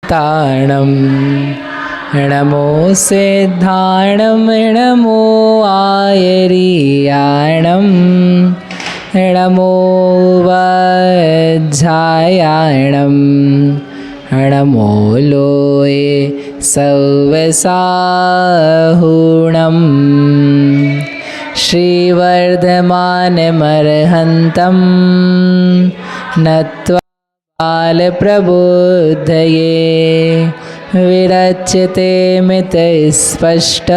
ताणं नमो सिद्धाणं नमो आयर्याणं नमो वज्रायाणं नमो लोये सव्यसाहुणं श्रीवर्धमानमर्हन्तं नत्वा कालप्रबुद्धये विरच्यते मितस्पष्ट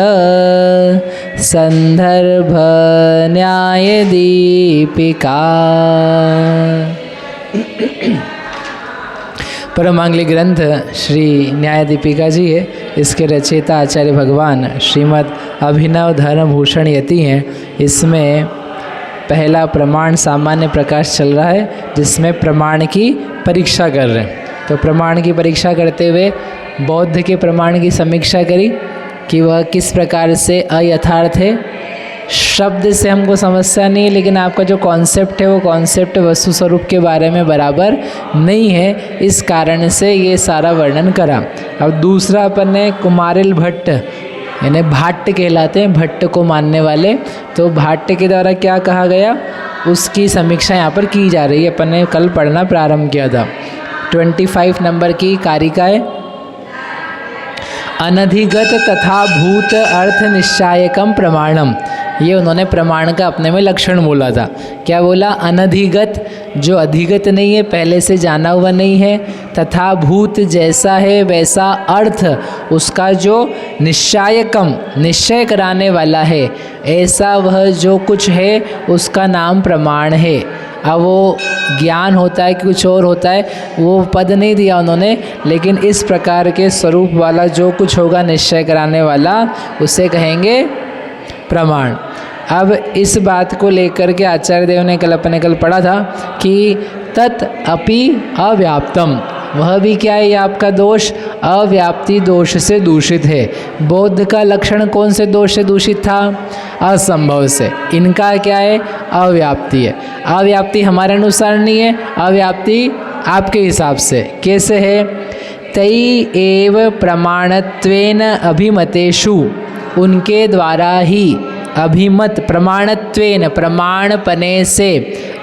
संदर्भ न्यायदीपिका। परमांगली ग्रंथ श्री न्याय दीपिका जी है। इसके रचयिता आचार्य भगवान श्रीमद् अभिनव धर्म भूषण यति हैं। इसमें पहला प्रमाण सामान्य प्रकाश चल रहा है, जिसमें प्रमाण की परीक्षा कर रहे हैं। तो प्रमाण की परीक्षा करते हुए बौद्ध के प्रमाण की समीक्षा करी कि वह किस प्रकार से अयथार्थ है। शब्द से हमको समस्या नहीं है, लेकिन आपका जो कॉन्सेप्ट है वो कॉन्सेप्ट वस्तु स्वरूप के बारे में बराबर नहीं है। इस कारण से ये सारा वर्णन करा। अब दूसरा अपन ने कुमारिल भट्ट यानी भाट्ट कहलाते हैं, भट्ट को मानने वाले। तो भाट्ट के द्वारा क्या कहा गया उसकी समीक्षा यहाँ पर की जा रही है। अपन ने कल पढ़ना प्रारंभ किया था। 25 नंबर की कारिका है। अनधिगत तथा भूत अर्थ निश्चायकम प्रमाणम। ये उन्होंने प्रमाण का अपने में लक्षण बोला था। क्या बोला? अनधिगत, जो अधिगत नहीं है, पहले से जाना हुआ नहीं है, तथा भूत, जैसा है वैसा अर्थ उसका जो निश्चायकम, निश्चय कराने वाला है, ऐसा वह जो कुछ है उसका नाम प्रमाण है। अब वो ज्ञान होता है कि कुछ और होता है, वो पद नहीं दिया उन्होंने, लेकिन इस प्रकार के स्वरूप वाला जो कुछ होगा निश्चय कराने वाला, उसे कहेंगे प्रमाण। अब इस बात को लेकर के आचार्य देव ने अपने कल पढ़ा था कि तत् अपि अव्याप्तम, वह भी क्या है? ये आपका दोष अव्याप्ति दोष से दूषित है। बौद्ध का लक्षण कौन से दोष से दूषित था? असंभव से। इनका क्या है? अव्याप्ति है। अव्याप्ति हमारे अनुसार नहीं है, अव्याप्ति आपके हिसाब से। कैसे है? तई एव प्रमाणत्वेन अभिमतेषु, उनके द्वारा ही अभिमत, प्रमाणत्वेन, प्रमाणपने से,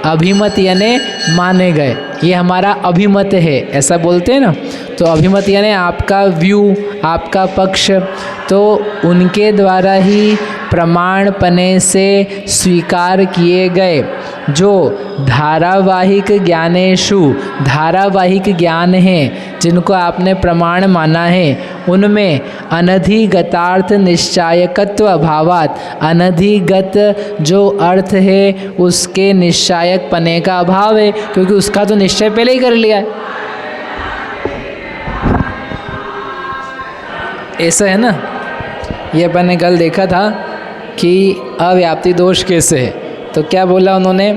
अभिमत यानी माने गए। ये हमारा अभिमत है, ऐसा बोलते हैं ना। तो अभिमत यानी आपका व्यू, आपका पक्ष। तो उनके द्वारा ही प्रमाणपने से स्वीकार किए गए जो धारावाहिक ज्ञानेषु, धारावाहिक ज्ञान हैं जिनको आपने प्रमाण माना है, उनमें अनधिगतार्थ निश्चायकत्व अभावात, अनधिगत जो अर्थ है उसके निश्चायक पने का अभाव है, क्योंकि उसका तो निश्चय पहले ही कर लिया है। ऐसा है ना। ये अपन ने कल देखा था कि अव्याप्ति दोष कैसे है। तो क्या बोला उन्होंने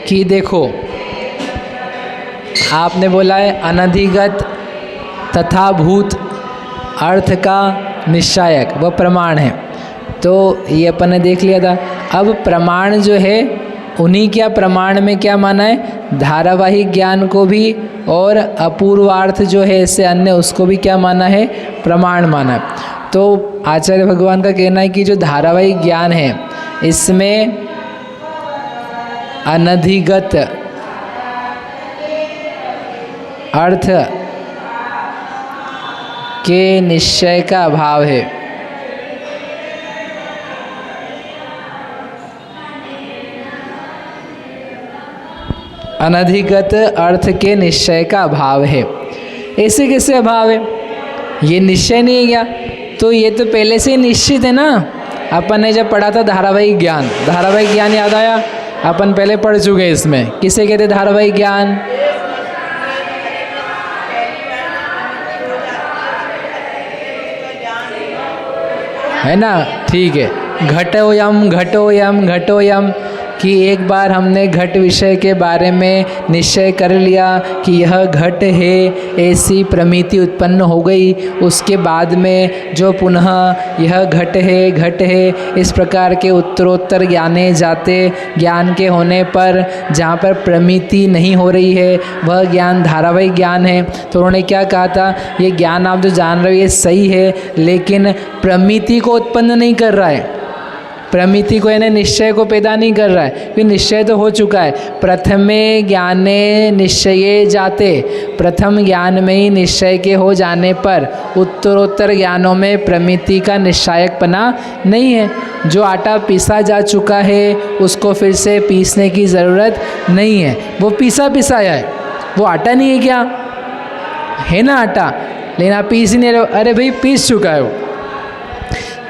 कि देखो, आपने बोला है अनधिगत तथा भूत अर्थ का निश्चायक, वह प्रमाण है। तो ये अपन ने देख लिया था। अब प्रमाण जो है, उन्हीं क्या प्रमाण में क्या माना है? धारावाहिक ज्ञान को भी, और अपूर्वार्थ जो है इससे अन्य, उसको भी क्या माना है? प्रमाण माना है। तो आचार्य भगवान का कहना है कि जो धारावाहिक ज्ञान है इसमें अनधिगत अर्थ के निश्चय का अभाव है। अनधिगत अर्थ के निश्चय का अभाव है। ऐसे कैसे अभाव है? ये निश्चय नहीं है क्या? तो ये तो पहले से ही निश्चित है ना। अपन ने जब पढ़ा था धारावाहिक ज्ञान, धारावाहिक ज्ञान याद आया? अपन पहले पढ़ चुके हैं। इसमें किसे कहते धारावाहिक ज्ञान? है ना? ठीक है। घटोयम घटोयम घटोयम, कि एक बार हमने घट विषय के बारे में निश्चय कर लिया कि यह घट है, ऐसी प्रमिति उत्पन्न हो गई, उसके बाद में जो पुनः यह घट है इस प्रकार के उत्तरोत्तर ज्ञाने जाते, ज्ञान के होने पर जहाँ पर प्रमिति नहीं हो रही है वह ज्ञान धारावाहिक ज्ञान है। तो उन्होंने क्या कहा था, ये ज्ञान आप जो जान रहे हो ये सही है, लेकिन प्रमिति को उत्पन्न नहीं कर रहा है, प्रमिति को यानी निश्चय को पैदा नहीं कर रहा है, क्योंकि निश्चय तो हो चुका है। प्रथमे ज्ञाने निश्चये जाते, प्रथम ज्ञान में ही निश्चय के हो जाने पर उत्तरोत्तर ज्ञानों में प्रमिति का निश्चायकपना नहीं है। जो आटा पीसा जा चुका है उसको फिर से पीसने की ज़रूरत नहीं है, वो पीसा पिसाया है, वो आटा नहीं है क्या, है ना आटा, लेकिन आप पीस ही नहीं रहे हो, अरे भाई पीस चुका है वो।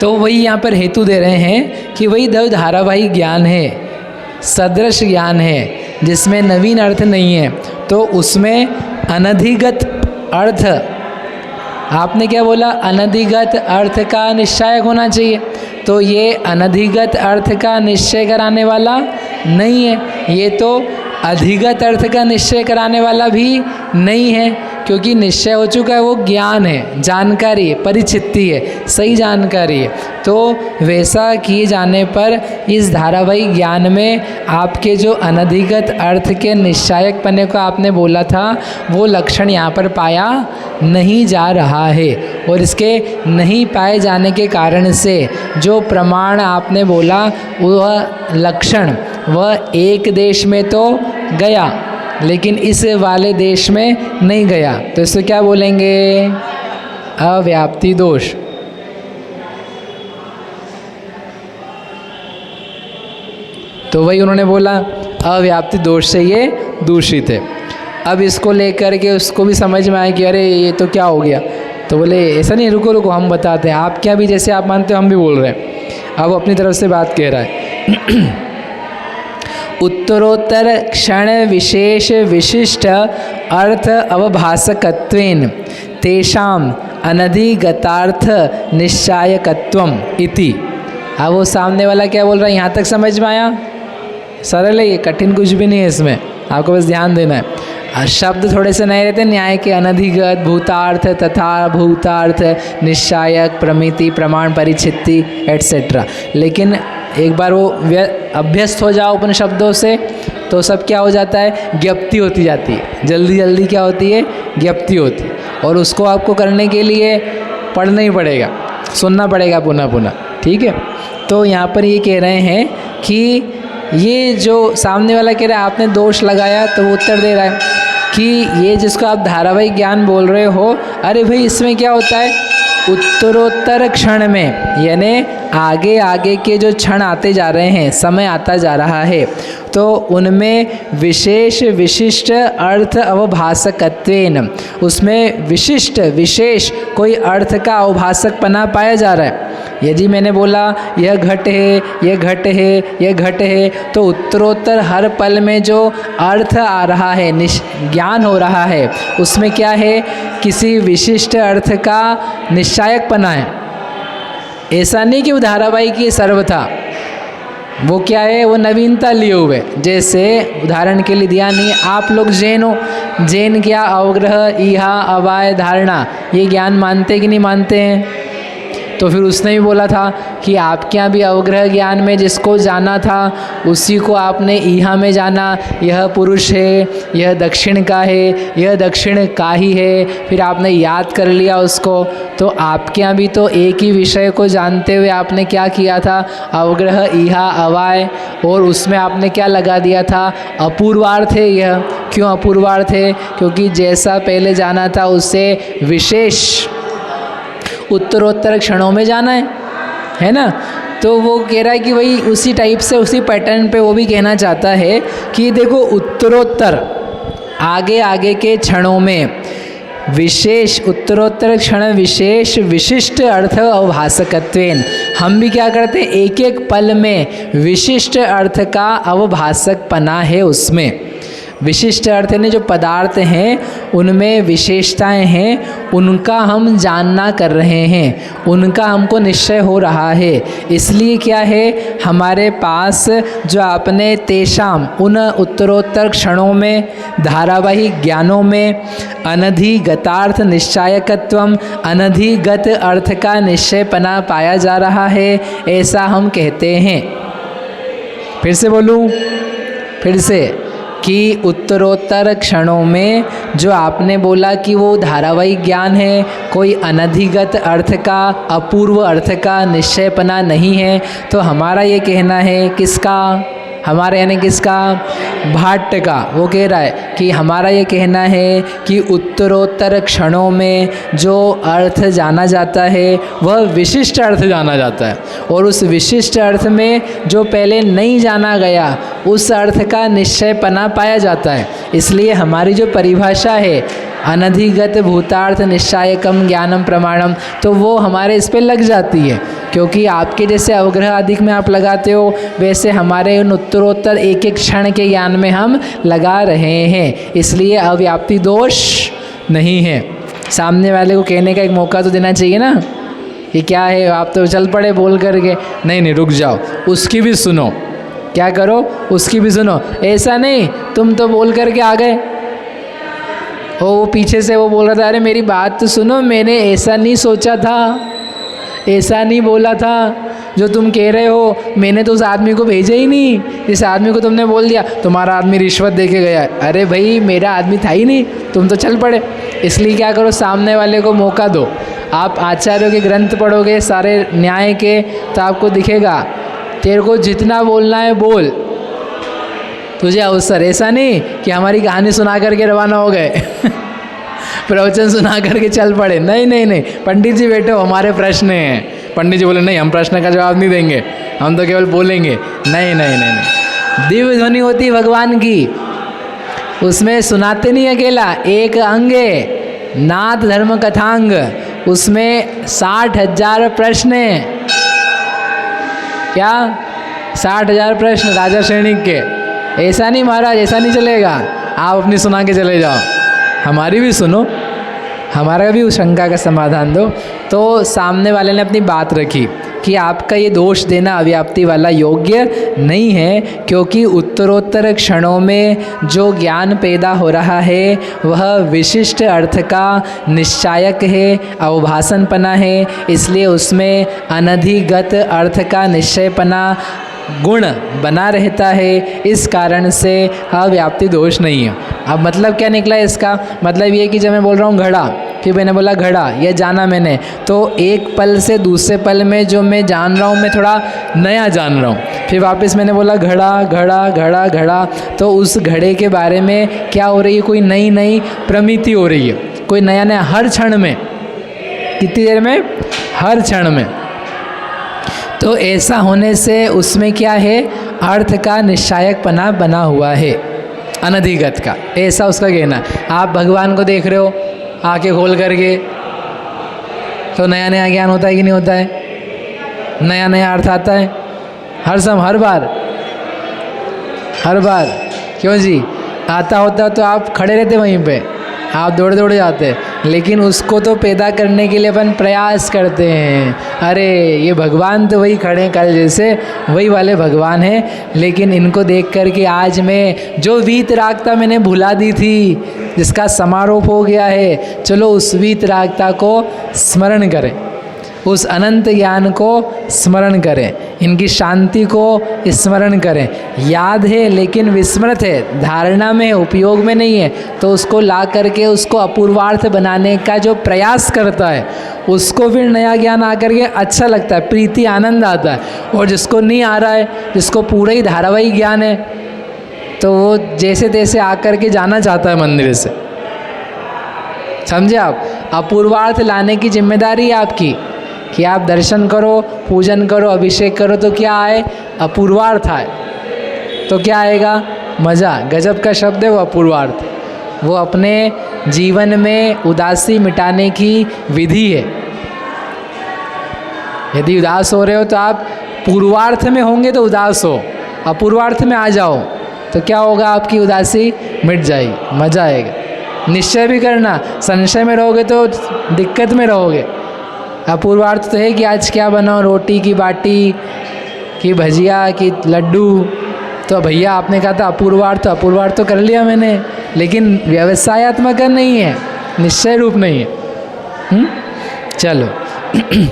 तो वही यहाँ पर हेतु दे रहे हैं कि वही धारावाहिक ज्ञान है, सदृश ज्ञान है, जिसमें नवीन अर्थ नहीं है, तो उसमें अनधिगत अर्थ, आपने क्या बोला, अनधिगत अर्थ का निश्चय होना चाहिए, तो ये अनधिगत अर्थ का निश्चय कराने वाला नहीं है, ये तो अधिगत अर्थ का निश्चय कराने वाला भी नहीं है, क्योंकि निश्चय हो चुका है, वो ज्ञान है, जानकारी है, परिचित्ति है, सही जानकारी है। तो वैसा किए जाने पर इस धारावाहिक ज्ञान में आपके जो अनधिगत अर्थ के निश्चायक पने को आपने बोला था वो लक्षण यहाँ पर पाया नहीं जा रहा है, और इसके नहीं पाए जाने के कारण से जो प्रमाण आपने बोला वह लक्षण वह एक देश में तो गया लेकिन इस वाले देश में नहीं गया, तो इससे क्या बोलेंगे, अव्याप्ति दोष। तो वही उन्होंने बोला अव्याप्ति दोष से ये दूषित है। अब इसको लेकर के उसको भी समझ में आया कि अरे ये तो क्या हो गया, तो बोले ऐसा नहीं, रुको रुको हम बताते हैं, आप क्या भी जैसे आप मानते हो हम भी बोल रहे हैं। अब अपनी तरफ से बात कह रहा है उत्तरोत्तर क्षण विशेष विशिष्ट अर्थ अवभासकत्वेन तेषाम अनधिगतार्थ निश्चायकत्वम इति। अब वो सामने वाला क्या बोल रहा है, यहाँ तक समझ में आया, सरल है, ये कठिन कुछ भी नहीं है, इसमें आपको बस ध्यान देना है। शब्द थोड़े से नए रहते, न्याय के अनधिगत, भूतार्थ, तथा भूतार्थ, निश्चायक, प्रमिति, प्रमाण, परिचित्ति एट्सेट्रा, लेकिन एक बार वो अभ्यस्त हो जाओ उन शब्दों से तो सब क्या हो जाता है, ज्ञप्ति होती जाती है, जल्दी जल्दी क्या होती है, ज्ञप्ति होती है, और उसको आपको करने के लिए पढ़ना ही पड़ेगा, सुनना पड़ेगा पुनः पुनः, ठीक है। तो यहाँ पर ये कह रहे हैं कि ये जो सामने वाला कह रहा है आपने दोष लगाया, तो वो उत्तर दे रहा है कि ये जिसको आप धारावाहिक ज्ञान बोल रहे हो, अरे भाई इसमें क्या होता है, उत्तरोत्तर क्षण में यानी आगे आगे के जो क्षण आते जा रहे हैं, समय आता जा रहा है, तो उनमें विशेष विशिष्ट अर्थ अवभासकत्वेन, उसमें विशिष्ट विशेष कोई अर्थ का अवभासकपना पाया जा रहा है। यदि मैंने बोला यह घट है, यह घट है, यह घट है, तो उत्तरोत्तर हर पल में जो अर्थ आ रहा है, ज्ञान हो रहा है, उसमें क्या है, किसी विशिष्ट अर्थ का निश्चायकपना है। ऐसा नहीं कि वो धारावाहिक ही सर्व था, वो क्या है, वो नवीनता लिए हुए। जैसे उदाहरण के लिए दिया नहीं, आप लोग जैन हो, जैन क्या अवग्रह, ईहा, अवाय, धारणा, ये ज्ञान मानते कि नहीं मानते हैं। तो फिर उसने भी बोला था कि आपके यहाँ भी अवग्रह ज्ञान में जिसको जाना था उसी को आपने ईहा में जाना, यह पुरुष है, यह दक्षिण का है, यह दक्षिण का ही है, फिर आपने याद कर लिया उसको। तो आपके यहाँ भी तो एक ही विषय को जानते हुए आपने क्या किया था, अवग्रह, ईहा, अवाय, और उसमें आपने क्या लगा दिया था, अपूर्वार्थ है यह। क्यों अपूर्वार्थ है, क्योंकि जैसा पहले जाना था उससे विशेष उत्तरोत्तर क्षणों में जाना है ना। तो वो कह रहा है कि वही उसी टाइप से, उसी पैटर्न पे वो भी कहना चाहता है कि देखो उत्तरोत्तर आगे आगे के क्षणों में विशेष उत्तरोत्तर क्षण विशेष विशिष्ट अर्थ अवभासकत्वेन, हम भी क्या करते हैं, एक एक पल में विशिष्ट अर्थ का अवभासकपना है उसमें। विशिष्ट अर्थ यानी जो पदार्थ हैं उनमें विशेषताएं हैं, उनका हम जानना कर रहे हैं, उनका हमको निश्चय हो रहा है। इसलिए क्या है, हमारे पास जो आपने तेषाम उन उत्तरोत्तर क्षणों में धारावाहिक ज्ञानों में अनधिगतार्थ निश्चायकत्वम, अनधिगत अर्थ का निश्चयपना पाया जा रहा है, ऐसा हम कहते हैं। फिर से बोलूं, फिर से कि उत्तरोत्तर क्षणों में जो आपने बोला कि वो धारावाहिक ज्ञान है, कोई अनधिगत अर्थ का, अपूर्व अर्थ का निश्चयपना नहीं है, तो हमारा ये कहना है, किसका, हमारा यानी किसका, भाट्ट का। वो कह रहा है कि हमारा ये कहना है कि उत्तरोत्तर क्षणों में जो अर्थ जाना जाता है वह विशिष्ट अर्थ जाना जाता है, और उस विशिष्ट अर्थ में जो पहले नहीं जाना गया उस अर्थ का निश्चयपना पाया जाता है। इसलिए हमारी जो परिभाषा है अनधिगत भूतार्थ निश्चायकम ज्ञानम प्रमाणम, तो वो हमारे इस पे लग जाती है, क्योंकि आपके जैसे अवग्रह अधिक में आप लगाते हो, वैसे हमारे उन उत्तरोत्तर एक एक क्षण के ज्ञान में हम लगा रहे हैं। इसलिए अव्याप्ति दोष नहीं है। सामने वाले को कहने का एक मौका तो देना चाहिए ना, कि क्या है, आप तो चल पड़े बोल करके, नहीं रुक जाओ, उसकी भी सुनो। क्या करो, उसकी भी सुनो। ऐसा नहीं तुम तो बोल करके आ गए, वो पीछे से वो बोल रहा था, अरे मेरी बात तो सुनो, मैंने ऐसा नहीं सोचा था, ऐसा नहीं बोला था जो तुम कह रहे हो, मैंने तो उस आदमी को भेजा ही नहीं, इस आदमी को तुमने बोल दिया तुम्हारा आदमी रिश्वत दे के गया। अरे भाई मेरा आदमी था ही नहीं, तुम तो चल पड़े। इसलिए क्या करो, सामने वाले को मौका दो। आप आचार्यों के ग्रंथ पढ़ोगे सारे न्याय के, तो आपको दिखेगा तेरे को जितना बोलना है बोल, तुझे अवसर। ऐसा नहीं कि हमारी कहानी सुना करके रवाना हो गए प्रवचन सुना करके चल पड़े। नहीं, पंडित जी बैठो, हमारे प्रश्न हैं। पंडित जी बोले नहीं, हम प्रश्न का जवाब नहीं देंगे, हम तो केवल बोलेंगे। नहीं, दिव्य ध्वनि होती भगवान की, उसमें सुनाते नहीं अकेला, एक अंग है नाथ धर्म कथांग, उसमें 60,000 प्रश्न हैं। क्या 60,000 प्रश्न राजा श्रेणी के। ऐसा नहीं महाराज, ऐसा नहीं चलेगा, आप अपनी सुना के चले जाओ, हमारी भी सुनो, हमारा भी उस शंका का समाधान दो। तो सामने वाले ने अपनी बात रखी कि आपका ये दोष देना अव्याप्ति वाला योग्य नहीं है, क्योंकि उत्तरोत्तर क्षणों में जो ज्ञान पैदा हो रहा है वह विशिष्ट अर्थ का निश्चायक है, अवभाषणपना है, इसलिए उसमें अनधिगत अर्थ का निश्चयपना गुण बना रहता है। इस कारण से अव्याप्ति दोष नहीं है। अब मतलब क्या निकला इसका, मतलब ये कि जब मैं बोल रहा हूँ घड़ा, फिर मैंने बोला घड़ा, ये जाना मैंने, तो एक पल से दूसरे पल में जो मैं जान रहा हूँ मैं थोड़ा नया जान रहा हूँ। फिर वापस मैंने बोला घड़ा, तो उस घड़े के बारे में क्या हो रही है, कोई नई प्रमिति हो रही है, कोई नया हर क्षण में। कितनी देर में, हर क्षण में। तो ऐसा होने से उसमें क्या है, अर्थ का निश्चायकपना बना हुआ है, अनधिगत का, ऐसा उसका कहना। आप भगवान को देख रहे हो आंखें खोल करके, तो नया ज्ञान होता है कि नहीं होता है, नया अर्थ आता है हर बार। क्यों जी, आता होता तो आप खड़े रहते वहीं पे, आप दौड़े जाते, लेकिन उसको तो पैदा करने के लिए अपन प्रयास करते हैं। अरे ये भगवान तो वही खड़े हैं कल जैसे, वही वाले भगवान हैं, लेकिन इनको देख कर के आज मैं जो वीतरागता मैंने भुला दी थी, जिसका समारोह हो गया है, चलो उस वीतरागता को स्मरण करें, उस अनंत ज्ञान को स्मरण करें, इनकी शांति को स्मरण करें। याद है लेकिन विस्मृत है, धारणा में, उपयोग में नहीं है, तो उसको ला करके उसको अपूर्वार्थ बनाने का जो प्रयास करता है, उसको फिर नया ज्ञान आकर के अच्छा लगता है, प्रीति आनंद आता है। और जिसको नहीं आ रहा है, जिसको पूरा ही धारावाहिक ज्ञान है, तो वो जैसे तैसे आकर के जाना चाहता है मंदिर से। समझे आप, अपूर्वार्थ लाने की जिम्मेदारी है आपकी, कि आप दर्शन करो, पूजन करो, अभिषेक करो, तो क्या आए, अपूर्वार्थ आए, तो क्या आएगा, मज़ा। गजब का शब्द है वो अपूर्वार्थ, वो अपने जीवन में उदासी मिटाने की विधि है। यदि उदास हो रहे हो तो आप पूर्वार्थ में होंगे तो उदास हो, अपूर्वार्थ में आ जाओ, तो क्या होगा, आपकी उदासी मिट जाएगी, मज़ा आएगा। निश्चय भी करना, संशय में रहोगे तो दिक्कत में रहोगे। अपूर्वार्थ तो है कि आज क्या बनाओ, रोटी की बाटी कि भजिया कि लड्डू, तो भैया आपने कहा था अपूर्वार्थ, तो अपूर्वार्थ तो कर लिया मैंने, लेकिन व्यवसायात्मक नहीं है, निश्चय रूप नहीं है। चलो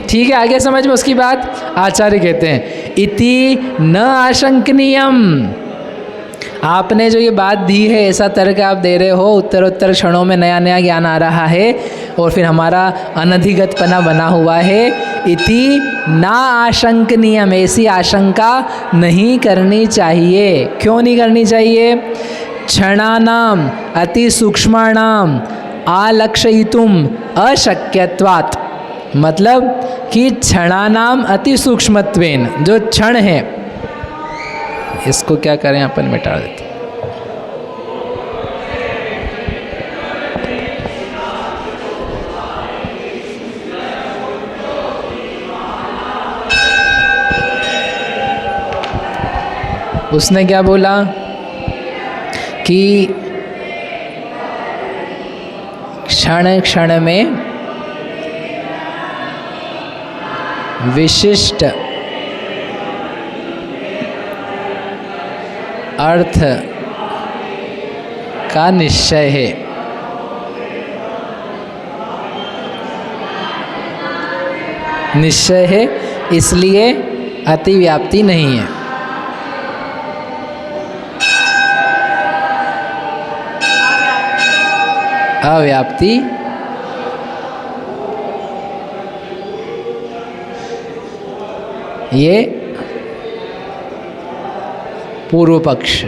ठीक है, आगे समझ में उसकी बात। आचार्य कहते हैं इति न आशंकनीयम, आपने जो ये बात दी है, ऐसा तर्क आप दे रहे हो, उत्तर क्षणों में नया नया ज्ञान आ रहा है और फिर हमारा अनधिगतपना बना हुआ है। इति ना आशंकनीयम, ऐसी आशंका नहीं करनी चाहिए। क्यों नहीं करनी चाहिए? क्षणानाम अति सूक्ष्माणाम आलक्षयितुम अशक्यत्वात्, मतलब कि क्षणानाम अति सूक्ष्मत्वेन, जो क्षण है, इसको क्या करें अपन मिटा देते। उसने क्या बोला कि क्षण क्षण में विशिष्ट अर्थ का निश्चय है। निश्चय है इसलिए अतिव्याप्ति नहीं है। अव्याप्ति ये पूर्व पक्ष,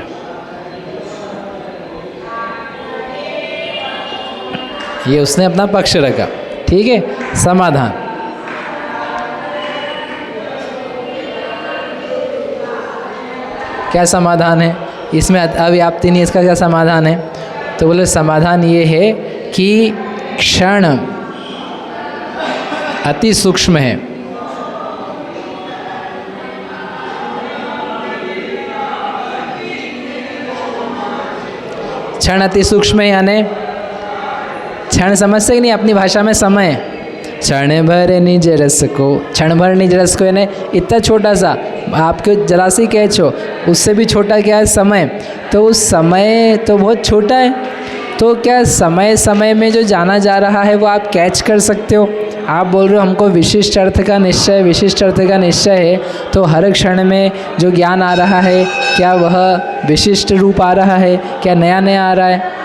ये उसने अपना पक्ष रखा। ठीक है, समाधान। क्या समाधान है? इसमें अव्याप्ति नहीं, इसका क्या समाधान है? तो बोले समाधान ये है कि क्षण अति सूक्ष्म है, क्षण अति सूक्ष्म है, यानी क्षण समझते कि नहीं अपनी भाषा में समय, क्षण भर निज रस को, क्षण भर निज रस को यानी इतना छोटा सा, आपके जरा सी कैच हो, उससे भी छोटा क्या है समय, तो उस समय तो बहुत छोटा है। तो क्या समय समय में जो जाना जा रहा है वो आप कैच कर सकते हो? आप बोल रहे हो हमको विशिष्ट अर्थ का निश्चय, विशिष्ट अर्थ का निश्चय है, तो हर क्षण में जो ज्ञान आ रहा है क्या वह विशिष्ट रूप आ रहा है, क्या नया नया आ रहा है?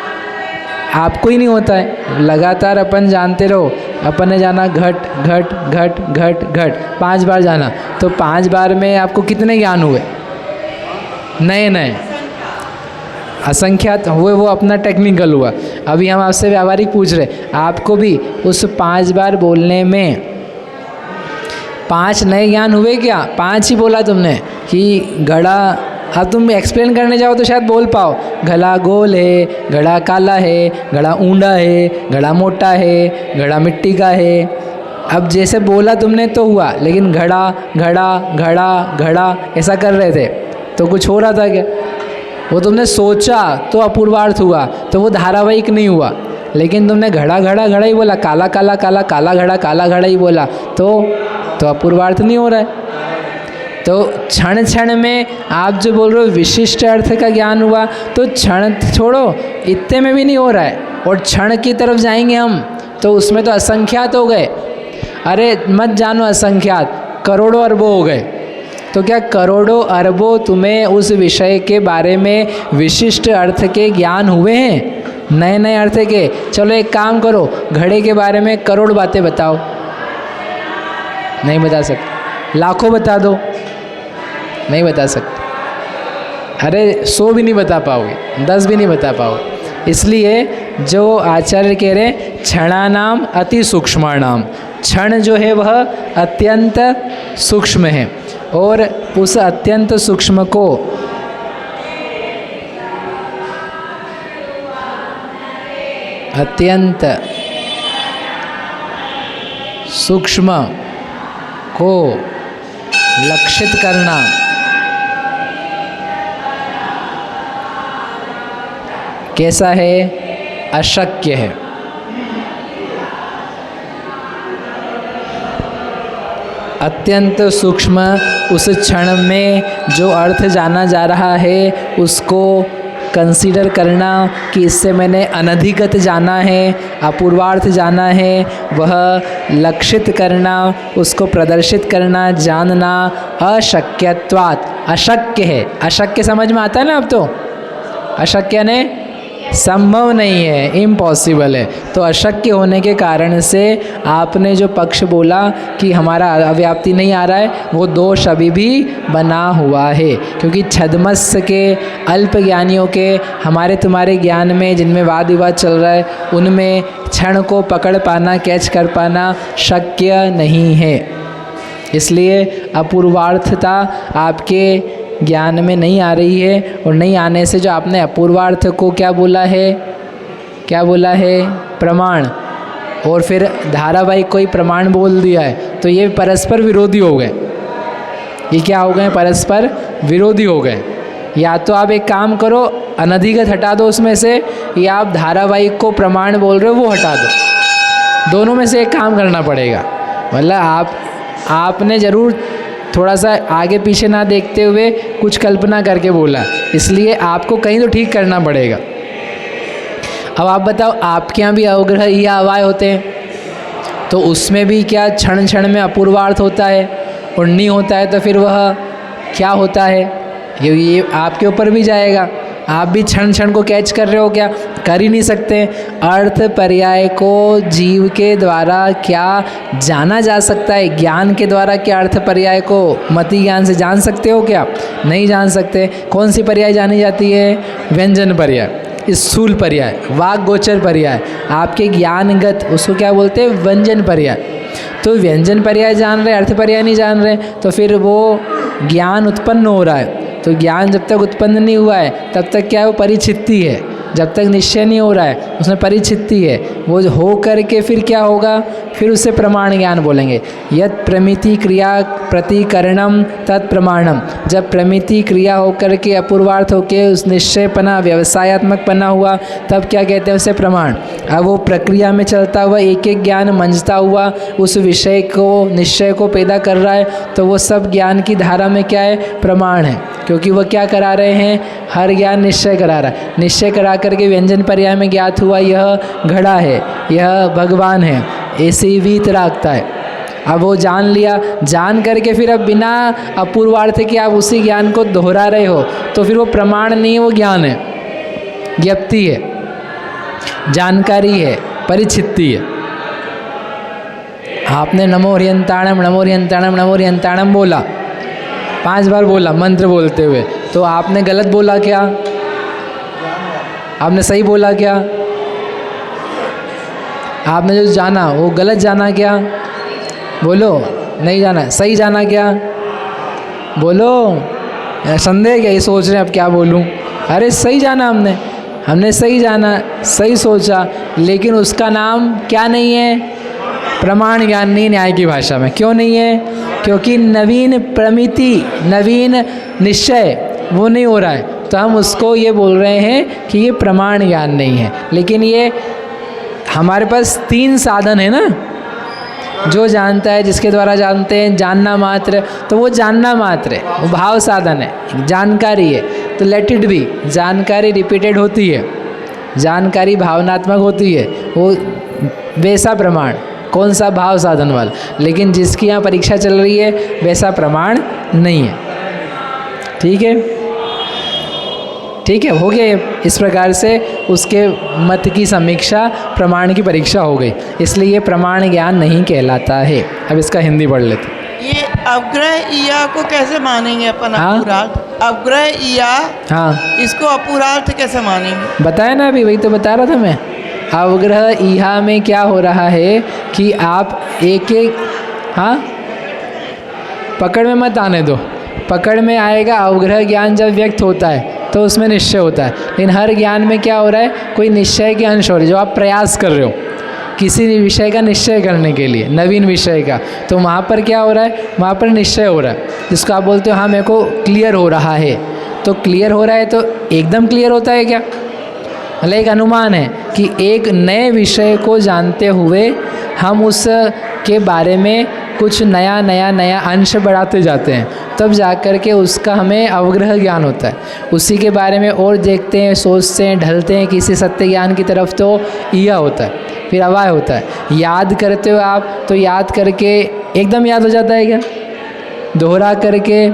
आपको ही नहीं होता है। लगातार अपन जानते रहो, अपन ने जाना घट घट घट घट घट 5 बार जाना, तो 5 बार में आपको कितने ज्ञान हुए? नए नए असंख्यात हुए, वो अपना टेक्निकल हुआ। अभी हम आपसे व्यावहारिक पूछ रहे, आपको भी उस 5 बार बोलने में 5 नए ज्ञान हुए क्या? 5 ही बोला तुमने कि घड़ा, अब तुम एक्सप्लेन करने जाओ तो शायद बोल पाओ, घड़ा गोल है, घड़ा काला है, घड़ा ऊंडा है, घड़ा मोटा है, घड़ा मिट्टी का है। अब जैसे बोला तुमने तो हुआ, लेकिन घड़ा घड़ा घड़ा घड़ा ऐसा कर रहे थे तो कुछ हो रहा था क्या? वो तुमने सोचा तो अपूर्वार्थ हुआ, तो वो धारावाहिक नहीं हुआ। लेकिन तुमने घड़ा घड़ा घड़ा ही बोला, काला काला काला काला घड़ा ही बोला, तो अपूर्वार्थ नहीं हो रहा है। तो क्षण क्षण में आप जो बोल रहे हो विशिष्ट अर्थ का ज्ञान हुआ, तो क्षण छोड़ो, इतने में भी नहीं हो रहा है, और क्षण की तरफ जाएंगे हम तो उसमें तो असंख्यात हो गए। अरे मत जानो असंख्यात, करोड़ों अरबों हो गए। तो क्या करोड़ों अरबों तुम्हें उस विषय के बारे में विशिष्ट अर्थ के ज्ञान हुए हैं, नए नए अर्थ के? चलो एक काम करो, घड़े के बारे में करोड़ बातें बताओ। नहीं बता सकते। लाखों बता दो, नहीं बता सकते। अरे 100 भी नहीं बता पाओगे, 10 भी नहीं बता पाओगे। इसलिए जो आचार्य कह रहे हैं क्षणानाम अति सूक्ष्माणाम, क्षण जो है वह अत्यंत सूक्ष्म है, और उस अत्यंत सूक्ष्म को अत्यंत सूक्ष्म को लक्षित करना कैसा है? अशक्य है। अत्यंत सूक्ष्म उस क्षण में जो अर्थ जाना जा रहा है उसको कंसीडर करना कि इससे मैंने अनधिगत जाना है, अपूर्वार्थ जाना है, वह लक्षित करना, उसको प्रदर्शित करना, जानना अशक्यत्वात्, अशक्य है। अशक्य समझ में आता है ना अब तो? अशक्य ने संभव नहीं है, इम्पॉसिबल है। तो अशक्य होने के कारण से आपने जो पक्ष बोला कि हमारा अव्याप्ति नहीं आ रहा है, वो दोष अभी भी बना हुआ है। क्योंकि छद्मस्य के, अल्प ज्ञानियों के, हमारे तुम्हारे ज्ञान में जिनमें वाद विवाद चल रहा है, उनमें क्षण को पकड़ पाना, कैच कर पाना शक्य नहीं है। इसलिए अपूर्वार्थता आपके ज्ञान में नहीं आ रही है, और नहीं आने से जो आपने अपूर्वार्थ को क्या बोला है? क्या बोला है? प्रमाण। और फिर धारावाहिक कोई प्रमाण बोल दिया है, तो ये परस्पर विरोधी हो गए। ये क्या हो गए? परस्पर विरोधी हो गए। या तो आप एक काम करो, अनधिगत हटा दो उसमें से, या आप धारावाहिक को प्रमाण बोल रहे हो वो हटा दो। दोनों में से एक काम करना पड़ेगा। मतलब आपने ज़रूर थोड़ा सा आगे पीछे ना देखते हुए कुछ कल्पना करके बोला, इसलिए आपको कहीं तो ठीक करना पड़ेगा। अब आप बताओ, आपके यहाँ भी अवग्रह या अवाय होते हैं, तो उसमें भी क्या क्षण क्षण में अपूर्वार्थ होता है? और नहीं होता है तो फिर वह क्या होता है? ये आपके ऊपर भी जाएगा। आप भी क्षण क्षण को कैच कर रहे हो क्या? कर ही नहीं सकते। अर्थ पर्याय को जीव के द्वारा क्या जाना जा सकता है? ज्ञान के द्वारा क्या अर्थ पर्याय को मति ज्ञान से जान सकते हो क्या? नहीं जान सकते। कौन सी पर्याय जानी जाती है? व्यंजन पर्याय, स्थूल पर्याय, वाक् गोचर पर्याय, आपके ज्ञानगत, उसको क्या बोलते हैं? व्यंजन पर्याय। तो व्यंजन पर्याय जान रहे, अर्थ पर्याय नहीं जान रहे, तो फिर वो ज्ञान उत्पन्न हो रहा है। तो ज्ञान जब तक उत्पन्न नहीं हुआ है तब तक क्या है? वो परिचित्ति है। जब तक निश्चय नहीं हो रहा है उसमें परिचित्ति है। वो हो करके फिर क्या होगा? फिर उसे प्रमाण ज्ञान बोलेंगे। यत् प्रमिति क्रिया प्रतिकरणम तत् प्रमाणम। जब प्रमिति क्रिया होकर के अपूर्वार्थ होकर उस निश्चयपना, व्यवसायत्मक पना हुआ, तब क्या कहते हैं? उसे प्रमाण। अब वो प्रक्रिया में चलता हुआ एक एक ज्ञान मंजता हुआ उस विषय को, निश्चय को पैदा कर रहा है, तो वो सब ज्ञान की धारा में क्या है? प्रमाण है। क्योंकि वह क्या करा रहे हैं? हर ज्ञान निश्चय करा रहा है। निश्चय करा करके व्यंजन पर्याय में ज्ञात हुआ यह घड़ा है, यह भगवान है, ऐसी वीतरागता है। अब वो जान लिया, जान करके फिर अब बिना अपूर्वार्थ के आप उसी ज्ञान को दोहरा रहे हो, तो फिर वो प्रमाण नहीं है, वो ज्ञान है, ज्ञप्ति है, जानकारी है, परिचित्ति है। आपने नमो हरियंताणम, नमो हरियंताणम, नमो हरियंताणम बोला, 5 बार बोला मंत्र बोलते हुए, तो आपने गलत बोला क्या? आपने सही बोला क्या? आपने जो जाना वो गलत जाना क्या? बोलो। नहीं जाना, सही जाना क्या? बोलो। संदेह क्या? ये सोच रहे हैं अब क्या बोलूं? अरे सही जाना हमने सही जाना, सही सोचा, लेकिन उसका नाम क्या नहीं है? प्रमाण ज्ञान नहीं। न्याय की भाषा में क्यों नहीं है? क्योंकि नवीन प्रमिति, नवीन निश्चय वो नहीं हो रहा है, तो हम उसको ये बोल रहे हैं कि ये प्रमाण ज्ञान नहीं है। लेकिन ये हमारे पास 3 साधन है ना, जो जानता है, जिसके द्वारा जानते हैं, जानना मात्र, तो वो जानना मात्र है, वो भाव साधन है, जानकारी है। तो लेट इट बी। जानकारी रिपीटेड होती है, जानकारी भावनात्मक होती है, वो वैसा प्रमाण, कौन सा? भाव साधन वाला। लेकिन जिसकी यहाँ परीक्षा चल रही है वैसा प्रमाण नहीं है। ठीक है, ठीक है, हो गया। इस प्रकार से उसके मत की समीक्षा, प्रमाण की परीक्षा हो गई, इसलिए ये प्रमाण ज्ञान नहीं कहलाता है। अब इसका हिंदी पढ़ लेते। ये अवग्रह इया को कैसे मानेंगे अपन? हाँ? अपूरार्थ, अवग्रह इया, हाँ, इसको अपूरार्थ कैसे मानेंगे? बताया ना अभी, वही तो बता रहा था मैं। अवग्रह इहा में क्या हो रहा है कि आप एक एक, हाँ, पकड़ में मत आने दो। पकड़ में आएगा अवग्रह ज्ञान जब व्यक्त होता है तो उसमें निश्चय होता है, लेकिन हर ज्ञान में क्या हो रहा है? कोई निश्चय के अंश हो रहे, जो आप प्रयास कर रहे हो किसी विषय का निश्चय करने के लिए, नवीन विषय का, तो वहाँ पर क्या हो रहा है? वहाँ पर निश्चय हो रहा है, जिसको आप बोलते हो हाँ मेरे को क्लियर हो रहा है। तो क्लियर हो रहा है तो एकदम क्लियर होता है क्या? मतलब एक अनुमान है कि एक नए विषय को जानते हुए हम उस के बारे में कुछ नया अंश बढ़ाते जाते हैं, तब जाकर के उसका हमें अवग्रह ज्ञान होता है। उसी के बारे में और देखते हैं, सोचते हैं, ढलते हैं किसी सत्य ज्ञान की तरफ, तो ईया होता है, फिर अवाय होता है। याद करते हो आप तो याद करके एकदम याद हो जाता है क्या? दोहरा करके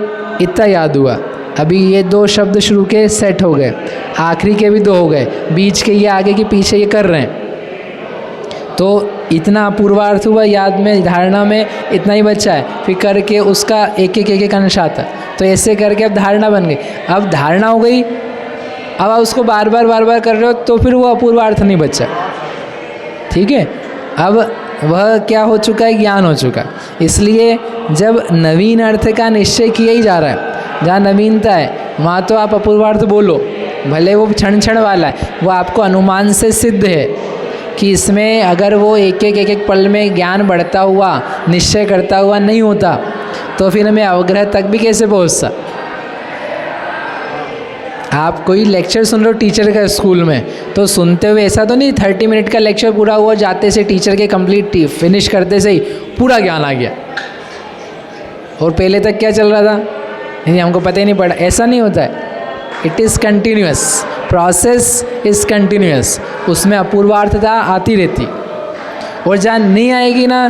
इतना याद हुआ, अभी ये 2 शब्द शुरू के सेट हो गए, आखिरी के भी 2 हो गए, बीच के ये आगे के पीछे ये कर रहे हैं, तो इतना पूर्वार्थ हुआ याद में, धारणा में इतना ही बच्चा है, फिर करके उसका एक अंश आता है। तो ऐसे करके अब धारणा बन गई। अब धारणा हो गई, अब आप उसको बार बार कर रहे हो तो फिर वो अपूर्वार्थ नहीं बचा, ठीक है। अब वह क्या हो चुका है? ज्ञान हो चुका। इसलिए जब नवीन अर्थ का निश्चय किया ही जा रहा है, जहाँ नवीनता है वहाँ तो आप अपूर्वार्थ बोलो, भले वो क्षण वाला है, वो आपको अनुमान से सिद्ध है कि इसमें अगर वो एक पल में ज्ञान बढ़ता हुआ, निश्चय करता हुआ नहीं होता तो फिर हमें अवग्रह तक भी कैसे पहुँचता। आप कोई लेक्चर सुन रहे हो टीचर का स्कूल में, तो सुनते हुए ऐसा तो नहीं 30 मिनट का लेक्चर पूरा हुआ, जाते से टीचर के कंप्लीट फिनिश करते से ही पूरा ज्ञान आ गया, और पहले तक क्या चल रहा था नहीं हमको पता ही नहीं पड़ा। ऐसा नहीं होता है, it is continuous, process is continuous, उसमें अपूर्वार्थता आती रहती, और जहाँ नहीं आएगी ना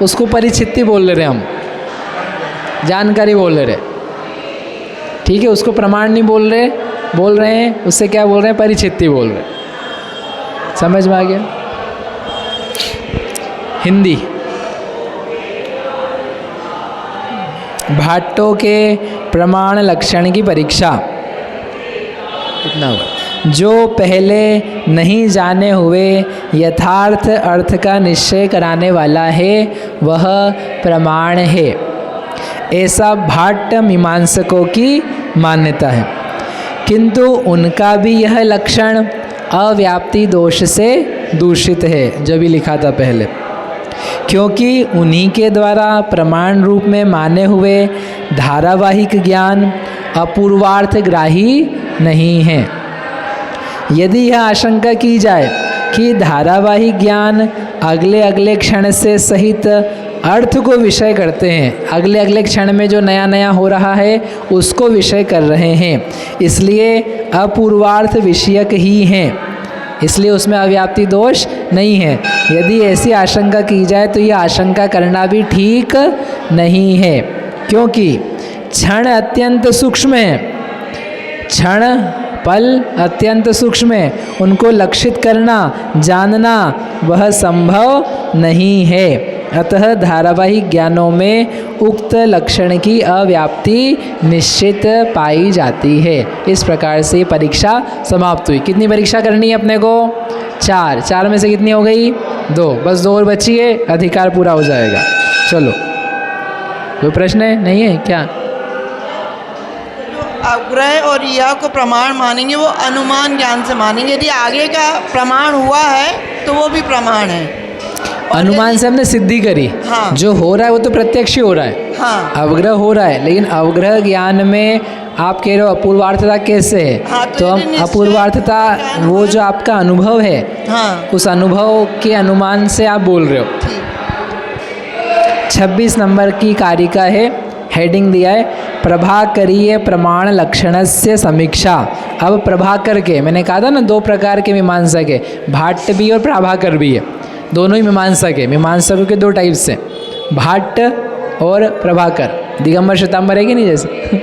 उसको परिचित्ति बोल ले रहे हम, जानकारी बोल ले रहे, ठीक है। उसको प्रमाण नहीं बोल रहे हैं, उससे क्या बोल रहे हैं? परिचित्ति बोल रहे हैं। समझ में आ गया? हिंदी भाट्टों के प्रमाण लक्षण की परीक्षा। कितना हुआ? जो पहले नहीं जाने हुए यथार्थ अर्थ का निश्चय कराने वाला है वह प्रमाण है, ऐसा भाट्ट मीमांसकों की मान्यता है। किंतु उनका भी यह लक्षण अव्याप्ति दोष से दूषित है, जो भी लिखा था पहले, क्योंकि उन्हीं के द्वारा प्रमाण रूप में माने हुए धारावाहिक ज्ञान अपूर्वार्थग्राही नहीं है। यदि यह आशंका की जाए कि धारावाहिक ज्ञान अगले क्षण से सहित अर्थ को विषय करते हैं, अगले क्षण में जो नया हो रहा है उसको विषय कर रहे हैं, इसलिए अपूर्वार्थ विषयक ही हैं, इसलिए उसमें अव्याप्ति दोष नहीं है। यदि ऐसी आशंका की जाए तो यह आशंका करना भी ठीक नहीं है, क्योंकि क्षण अत्यंत सूक्ष्म है, क्षण पल अत्यंत सूक्ष्म है, उनको लक्षित करना, जानना वह संभव नहीं है। अतः धारावाहिक ज्ञानों में उक्त लक्षण की अव्याप्ति निश्चित पाई जाती है। इस प्रकार से परीक्षा समाप्त हुई। कितनी परीक्षा करनी है अपने को? 4 में से कितनी हो गई? 2, बस 2 और बची है, अधिकार पूरा हो जाएगा। चलो, कोई प्रश्न है? नहीं है क्या? अग्रह और यह को प्रमाण मानेंगे वो अनुमान ज्ञान से मानेंगे, यदि आगे का प्रमाण हुआ है तो वो भी प्रमाण है। अनुमान से हमने सिद्धि करी, हाँ। जो हो रहा है वो तो प्रत्यक्ष ही हो रहा है, हाँ। अवग्रह हो रहा है, लेकिन अवग्रह ज्ञान में आप कह रहे हो अपूर्वार्थता कैसे है? हाँ, तो हम अपूर्वार्थता वो जो आपका अनुभव है, हाँ। उस अनुभव के अनुमान से आप बोल रहे हो। 26 नंबर की कारिका है, हेडिंग दिया है प्रभाकरीय प्रमाण लक्षणस्य समीक्षा। अब प्रभाकर के, मैंने कहा था ना 2 प्रकार के मीमांसक है, भाट्ट भी और प्रभाकर भी है, दोनों ही मीमांसक है। मीमांसकों के 2 टाइप्स हैं, भाट्ट और प्रभाकर, दिगंबर श्वेतांबर है कि नहीं जैसे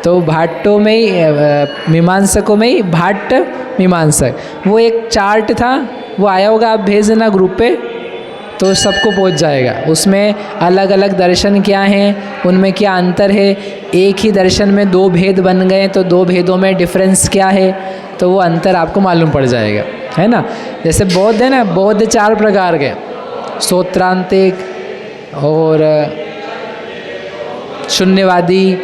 तो भाट्टों में ही, मीमांसकों में ही भाट्ट मीमांसक। वो एक चार्ट था, वो आया होगा, आप भेज देना ग्रुप पे तो सबको पहुंच जाएगा। उसमें अलग अलग दर्शन क्या हैं, उनमें क्या अंतर है, एक ही दर्शन में 2 भेद बन गए तो 2 भेदों में डिफरेंस क्या है, तो वो अंतर आपको मालूम पड़ जाएगा, है ना। जैसे बौद्ध है ना, बौद्ध 4 प्रकार के, स्तोत्रांतिक और शून्यवादी,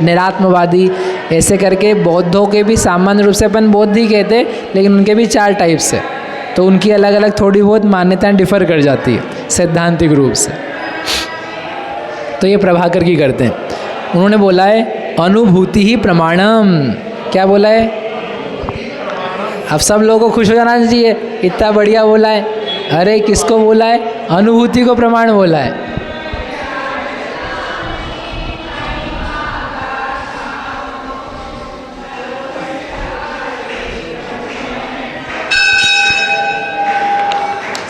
निरात्मवादी, ऐसे करके बौद्धों के भी सामान्य रूप से अपन बौद्ध ही कहते, लेकिन उनके भी 4 टाइप्स है, तो उनकी अलग अलग थोड़ी बहुत मान्यताएं डिफर कर जाती है सैद्धांतिक रूप से। तो ये प्रभाकर की करते हैं। उन्होंने बोला है अनुभूति ही प्रमाणम। क्या बोला है? अब सब लोगों को खुश हो जाना चाहिए, इतना बढ़िया बोला है। अरे किसको बोला है? अनुभूति को प्रमाण बोला है।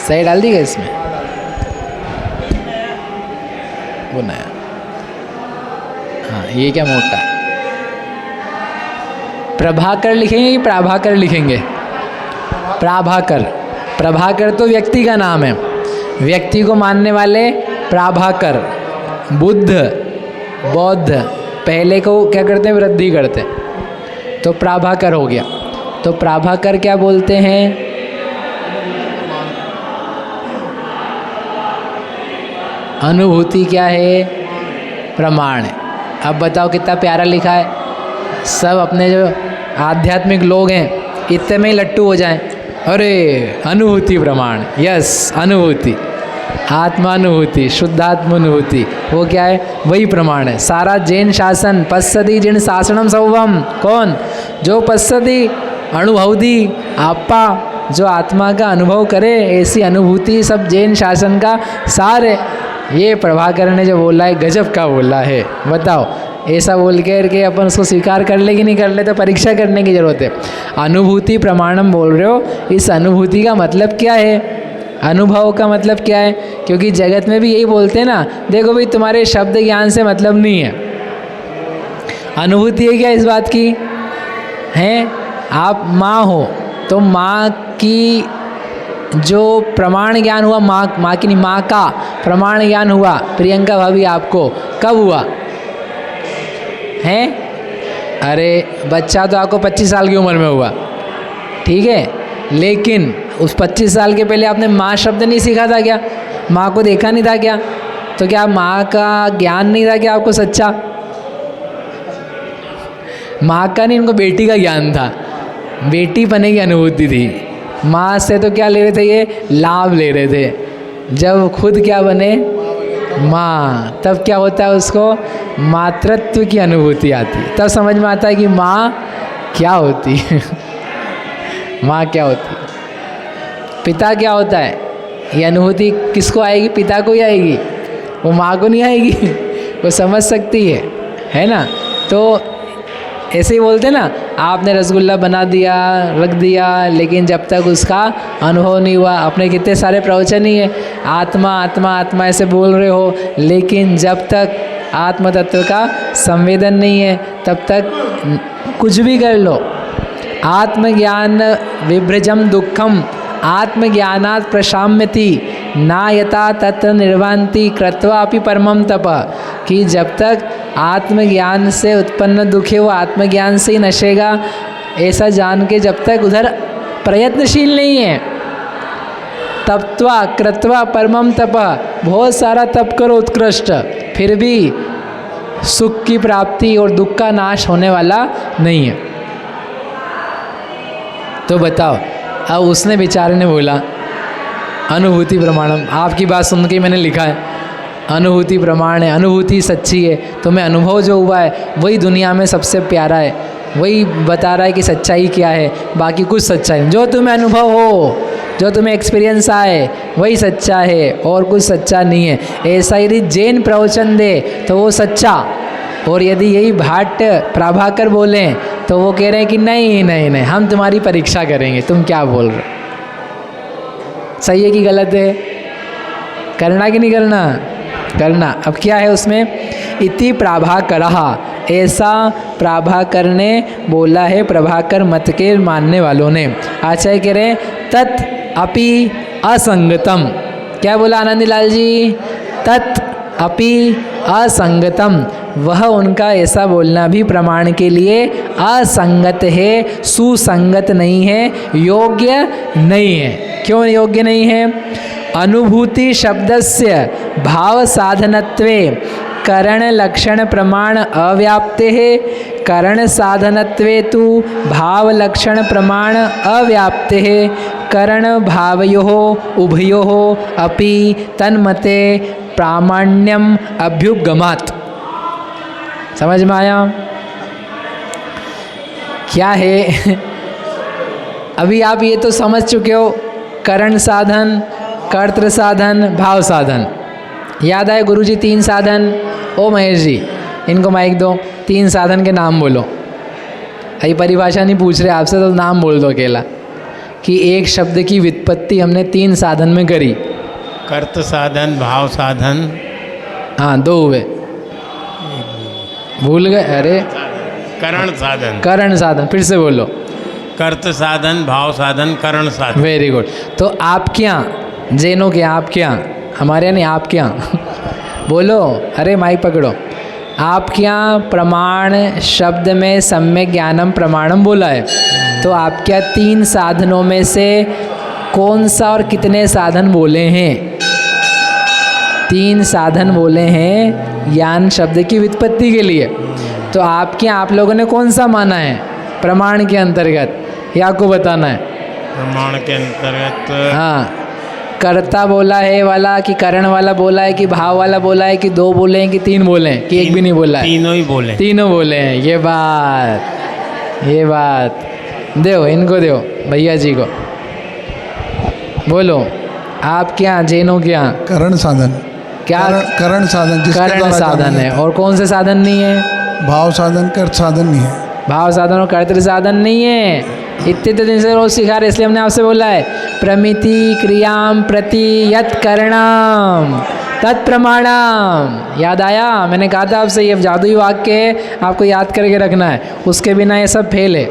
सही डाल दी गई इसमें, वो नया। हाँ ये क्या मोटा है? प्रभाकर लिखेंगे कि प्राभाकर लिखेंगे? प्राभाकर। प्रभाकर तो व्यक्ति का नाम है, व्यक्ति को मानने वाले प्राभाकर। बुद्ध, बौद्ध पहले को क्या करते हैं? वृद्धि करते हैं, तो प्राभाकर हो गया। तो प्राभाकर क्या बोलते हैं? अनुभूति क्या है? प्रमाण है। अब बताओ कितना प्यारा लिखा है। सब अपने जो आध्यात्मिक लोग हैं इतने में ही लट्टू हो जाएं। अरे अनुभूति प्रमाण, यस अनुभूति, आत्मानुभूति, शुद्धात्मानुभूति, वो क्या है? वही प्रमाण है। सारा जैन शासन पश्यति जिन शासनम सर्वम, कौन? जो पश्यति अनुभवति आपा, जो आत्मा का अनुभव करे, ऐसी अनुभूति सब जैन शासन का सार है। ये प्रभाकर ने जो बोला है गजब का बोला है। बताओ ऐसा बोल के अपन उसको स्वीकार कर ले कि नहीं कर ले? तो परीक्षा करने की ज़रूरत है। अनुभूति प्रमाणम बोल रहे हो, इस अनुभूति का मतलब क्या है? अनुभव का मतलब क्या है? क्योंकि जगत में भी यही बोलते हैं ना, देखो भाई तुम्हारे शब्द ज्ञान से मतलब नहीं है। अनुभूति है क्या इस बात की? हैं आप माँ हो तो माँ की जो प्रमाण ज्ञान हुआ, माँ की नहीं, माँ का प्रमाण ज्ञान हुआ प्रियंका भाभी आपको कब हुआ हैं? अरे बच्चा तो आपको 25 साल की उम्र में हुआ, ठीक है, लेकिन उस 25 साल के पहले आपने माँ शब्द नहीं सीखा था क्या? माँ को देखा नहीं था क्या? तो क्या माँ का ज्ञान नहीं था क्या आपको सच्चा? माँ का नहीं, इनको बेटी का ज्ञान था, बेटी बने की अनुभूति थी। माँ से तो क्या ले रहे थे? ये लाभ ले रहे थे। जब खुद क्या बने? माँ, तब क्या होता है? उसको मातृत्व की अनुभूति आती, तब समझ में आता है कि माँ क्या होती है। माँ क्या होती है, पिता क्या होता है। ये अनुभूति किसको आएगी? पिता को ही आएगी, वो माँ को नहीं आएगी। वो समझ सकती है ना? तो ऐसे ही बोलते ना, आपने रसगुल्ला बना दिया, रख दिया, लेकिन जब तक उसका अनुभव नहीं हुआ। अपने कितने सारे प्रवचन ही है, आत्मा आत्मा आत्मा ऐसे बोल रहे हो, लेकिन जब तक आत्म तत्व का संवेदन नहीं है तब तक कुछ भी कर लो। आत्मज्ञान विभ्रजम दुखम आत्मज्ञानात् प्रशाम्यति ना यथा तत्र निर्वान्ति कृत्वा अपि परमम तप। कि जब तक आत्मज्ञान से उत्पन्न दुख है वो आत्मज्ञान से ही नशेगा, ऐसा जान के जब तक उधर प्रयत्नशील नहीं है। तप्त्वा कृत्वा परमम तप, बहुत सारा तप करो उत्कृष्ट, फिर भी सुख की प्राप्ति और दुख का नाश होने वाला नहीं है। तो बताओ, अब उसने बेचारे ने बोला अनुभूति प्रमाणम, आपकी बात सुन के मैंने लिखा है अनुभूति प्रमाण है, अनुभूति सच्ची है। तो मैं अनुभव जो हुआ है वही दुनिया में सबसे प्यारा है, वही बता रहा है कि सच्चाई क्या है, बाकी कुछ सच्चाई नहीं। जो तुम्हें अनुभव हो, जो तुम्हें एक्सपीरियंस आए वही सच्चा है और कुछ सच्चा नहीं है। ऐसा यदि जैन प्रवचन दे तो वो सच्चा, और यदि यही भाट प्रभाकर बोलें तो वो कह रहे हैं कि नहीं नहीं नहीं, हम तुम्हारी परीक्षा करेंगे, तुम क्या बोल रहे हो, सही है कि गलत है, करना कि नहीं करना? करना। अब क्या है उसमें? इति प्रभाकरः, ऐसा प्रभाकर ने बोला है, प्रभाकर मत के मानने वालों ने। आचार्य कह रहे तत् अपि असंगतम। क्या बोला आनंदलाल जी? तत् अपि असंगतम, वह उनका ऐसा बोलना भी प्रमाण के लिए असंगत है, सुसंगत नहीं है, योग्य नहीं है। क्यों योग्य नहीं है? अनुभूति शब्दस्य भाव साधनत्वे करण लक्षण प्रमाण अव्याप्ते है, करण साधनत्वे तु भाव लक्षण प्रमाण अव्याप्ते है, करण भावयोः उभयोः अपि तन्मते प्रामाण्यम अभ्युगमात्। समझ में आया क्या है? अभी आप ये तो समझ चुके हो, करण साधन, कर्तृ साधन, भाव साधन। याद आए गुरुजी 3 साधन? ओ महेश जी, इनको माइक दो, 3 साधन के नाम बोलो। अभी परिभाषा नहीं पूछ रहे आपसे, तो नाम बोल दो अकेला कि एक शब्द की व्युत्पत्ति हमने 3 साधन में करी। कर्त साधन, भाव साधन, हाँ 2 हुए, भूल गए? अरे करण साधन। करण साधन, फिर से बोलो। कर्त साधन, भाव साधन, करण साधन। Very good. तो आपके यहाँ, जैनों के यहाँ, आपके यहाँ, हमारे यहाँ नहीं, आपके यहाँ बोलो। अरे माइक पकड़ो। आपके यहाँ प्रमाण शब्द में सम्यक ज्ञानम प्रमाणम बोला है, तो आपके यहाँ 3 साधनों में से कौन सा और कितने साधन बोले हैं? 3 साधन बोले हैं ज्ञान शब्द की व्युत्पत्ति के लिए। तो आपके यहाँ आप लोगों ने कौन सा माना है प्रमाण के अंतर्गत, ये आपको बताना है। प्रमाण के अंतर्गत हाँ, कर्ता बोला है वाला कि करण वाला बोला है कि भाव वाला बोला है कि 2 बोले हैं कि 3 बोले हैं कि एक भी नहीं बोला है? तीनों ही बोले। तीनों बोले हैं। ये बात दो, इनको दो, भैया जी को बोलो। आप क्या, जैनों के यहाँ करण साधन, क्या? करण साधन, जिसके करण द्वारा साधन जाना है। जाता और कौन से साधन नहीं है? भाव साधन, कर्त साधन नहीं है। भाव साधन और कर्तृ साधन नहीं है। इतने तो दिन से रोज सिखा रहे, इसलिए हमने आपसे बोला है प्रमिति क्रियाम प्रति यत करणम तत्प्रमाणम। याद आया? मैंने कहा था आपसे ये जादुई वाक्य है, आपको याद करके रखना है, उसके बिना ये सब फेल है।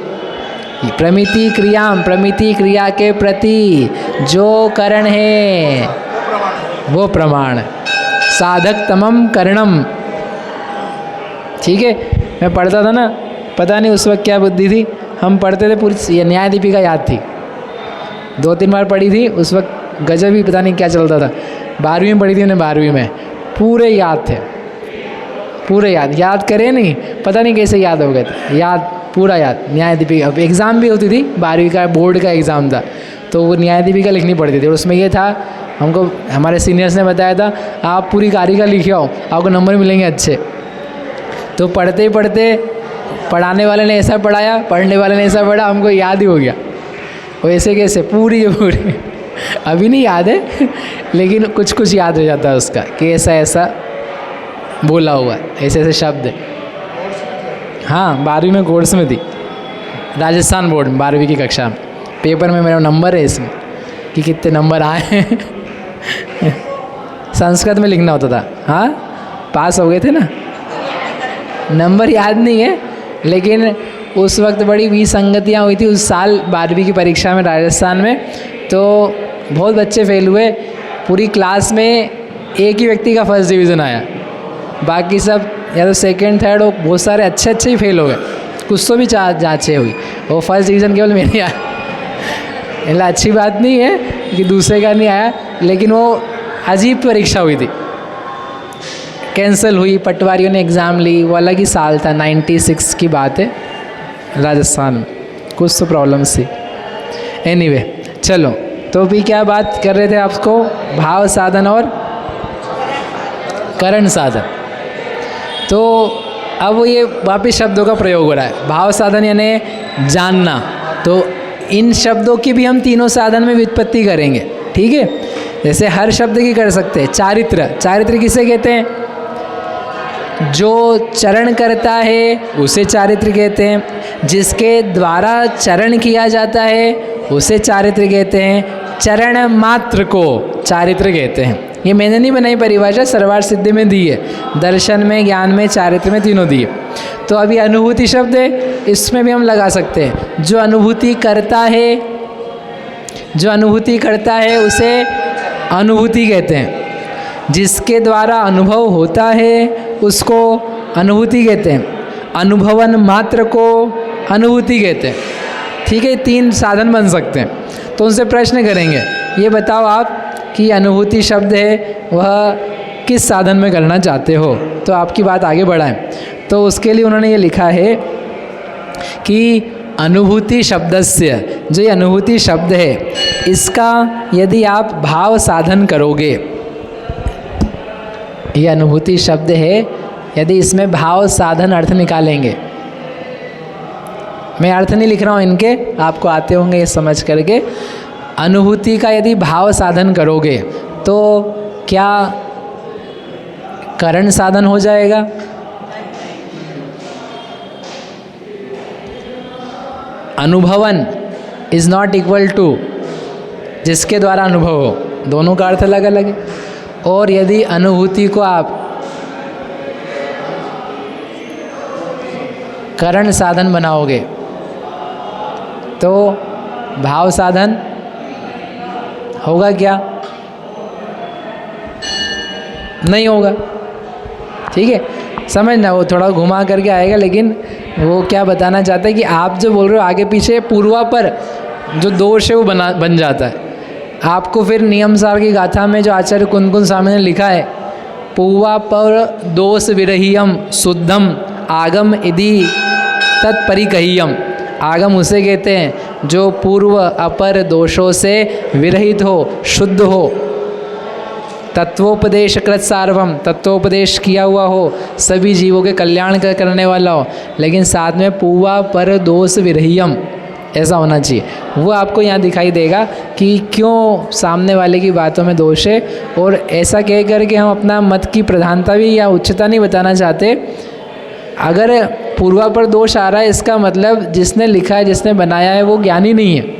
प्रमिति क्रियाम, प्रमिति क्रिया के प्रति जो करण है वो प्रमाण। साधक तमम करणम। ठीक है, मैं पढ़ता था ना, पता नहीं उस वक्त क्या बुद्धि थी, हम पढ़ते थे पूरी ये न्याय दीपिका याद थी, 2-3 बार पढ़ी थी उस वक्त, गजब ही पता नहीं क्या चलता था। 12वीं में पढ़ी थी मैंने, 12वीं में पूरे याद थे, पूरे याद करे नहीं, पता नहीं कैसे याद हो गए थे, याद पूरा याद। न्याय दीपिका एग्ज़ाम भी होती थी, 12वीं का बोर्ड का एग्ज़ाम था, तो वो न्याय दीपिका लिखनी पड़ती थी। और उसमें ये था, हमको हमारे सीनियर्स ने बताया था आप पूरी कारिका लिखे आओ, आपको नंबर मिलेंगे अच्छे। तो पढ़ते पढ़ते पढ़ाने वाले ने ऐसा पढ़ाया, पढ़ने वाले ने ऐसा पढ़ा, हमको याद ही हो गया। वैसे कैसे पूरी अभी नहीं याद है, लेकिन कुछ कुछ याद रह जाता है उसका कि ऐसा ऐसा बोला हुआ है, ऐसे ऐसे शब्द है। हाँ 12वीं में कोर्स में थी, राजस्थान बोर्ड में 12वीं की कक्षा में। पेपर में मेरा नंबर है इसमें कि कितने नंबर आए हैं संस्कृत में लिखना होता था। हाँ पास हो गए थे ना, नंबर याद नहीं है, लेकिन उस वक्त बड़ी विसंगतियाँ हुई थी उस साल 12वीं की परीक्षा में राजस्थान में। तो बहुत बच्चे फेल हुए, पूरी क्लास में एक ही व्यक्ति का फर्स्ट डिवीज़न आया, बाकी सब या तो सेकंड थर्ड, और बहुत सारे अच्छे अच्छे ही फेल हो गए। कुछ तो भी जाँचें हुई, वो फर्स्ट डिवीज़न केवल मेरे आया। मतलब अच्छी बात नहीं है कि दूसरे का नहीं आया, लेकिन वो अजीब परीक्षा हुई थी, कैंसिल हुई, पटवारियों ने एग्ज़ाम ली। वो अलग ही साल था, 96 की बात है, राजस्थान में कुछ तो प्रॉब्लम्स थी। एनीवे चलो, तो भी क्या बात कर रहे थे आपको, भाव साधन और करण साधन। तो अब ये वापिस शब्दों का प्रयोग हो रहा है। भाव साधन यानी जानना, तो इन शब्दों की भी हम तीनों साधन में व्युत्पत्ति करेंगे। ठीक है, जैसे हर शब्द की कर सकते हैं। चारित्र, चारित्र किसे कहते हैं? जो चरण करता है उसे चारित्र कहते हैं, जिसके द्वारा चरण किया जाता है उसे चारित्र कहते हैं, चरण मात्र को चारित्र कहते हैं। ये मैंने नहीं बनाई परिभाषा, सर्वार्थ सिद्धि में दी है, दर्शन में, ज्ञान में, चारित्र में, तीनों दी है। तो अभी अनुभूति शब्द है, इसमें भी हम लगा सकते हैं। जो अनुभूति करता है, जो अनुभूति करता है उसे अनुभूति कहते हैं, जिसके द्वारा अनुभव होता है उसको अनुभूति कहते हैं, अनुभवन मात्र को अनुभूति कहते हैं। ठीक है, 3 साधन बन सकते हैं। तो उनसे प्रश्न करेंगे, ये बताओ आप कि अनुभूति शब्द है वह किस साधन में करना चाहते हो, तो आपकी बात आगे बढ़ाएं। तो उसके लिए उन्होंने ये लिखा है कि अनुभूति शब्दस्य, जो ये अनुभूति शब्द है, इसका यदि आप भाव साधन करोगे, ये अनुभूति शब्द है, यदि इसमें भाव साधन अर्थ निकालेंगे, मैं अर्थ नहीं लिख रहा हूँ इनके, आपको आते होंगे ये समझ करके। अनुभूति का यदि भाव साधन करोगे तो क्या करण साधन हो जाएगा? अनुभवन इज नॉट इक्वल टू जिसके द्वारा अनुभव हो, दोनों का अर्थ अलग अलग है। और यदि अनुभूति को आप करण साधन बनाओगे तो भाव साधन होगा क्या? नहीं होगा। ठीक है, समझना, वो थोड़ा घुमा करके आएगा, लेकिन वो क्या बताना चाहता है कि आप जो बोल रहे हो आगे पीछे पूर्वापर जो दोष है वो बन जाता है। आपको फिर नियम सार की गाथा में जो आचार्य कुंदकुंद स्वामी ने लिखा है, पूर्वापर दोष विरहियम शुद्धम आगम यदि तत्परिकहियम। आगम उसे कहते हैं जो पूर्व अपर दोषों से विरहित हो, शुद्ध हो, तत्वोपदेश कृत सार्वम, तत्वोपदेश किया हुआ हो, सभी जीवों के कल्याण करने वाला हो, लेकिन साथ में पूर्वा पर दोष विरहियम ऐसा होना चाहिए। वो आपको यहाँ दिखाई देगा कि क्यों सामने वाले की बातों में दोष है। और ऐसा कह करके हम अपना मत की प्रधानता भी या उच्चता नहीं बताना चाहते। अगर पूर्वा पर दोष आ रहा है, इसका मतलब जिसने लिखा है, जिसने बनाया है, वो ज्ञानी नहीं है।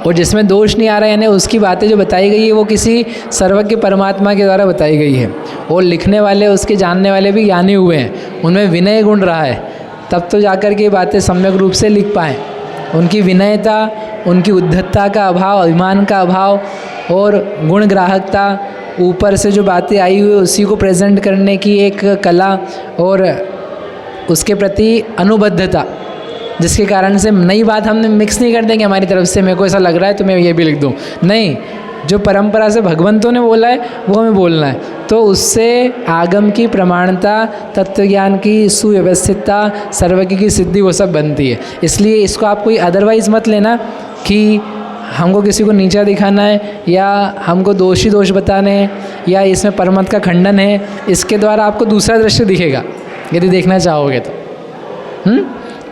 और जिसमें दोष नहीं आ रहा है, यानी उसकी बातें जो बताई गई है वो किसी सर्वज्ञ परमात्मा के द्वारा बताई गई है। और लिखने वाले, उसके जानने वाले भी ज्ञानी हुए हैं, उनमें विनय गुण रहा है, तब तो जाकर के ये बातें सम्यक रूप से लिख पाएँ। उनकी विनयता, उनकी उद्धतता का अभाव, अभिमान का अभाव और गुण ग्राहकता, ऊपर से जो बातें आई हुई उसी को प्रेजेंट करने की एक कला और उसके प्रति अनुबद्धता, जिसके कारण से नई बात हमने मिक्स नहीं कर देंगे हमारी तरफ से, मेरे को ऐसा लग रहा है तो मैं ये भी लिख दूँ। नहीं, जो परंपरा से भगवंतों ने बोला है वो हमें बोलना है। तो उससे आगम की प्रमाणता, तत्वज्ञान की सुव्यवस्थितता, सर्वज्ञ की सिद्धि, वो सब बनती है। इसलिए इसको आप कोई अदरवाइज़ मत लेना कि हमको किसी को नीचा दिखाना है या हमको दोषी दोष बताने हैं या इसमें परमत का खंडन है। इसके द्वारा आपको दूसरा दृश्य दिखेगा यदि देखना चाहोगे तो।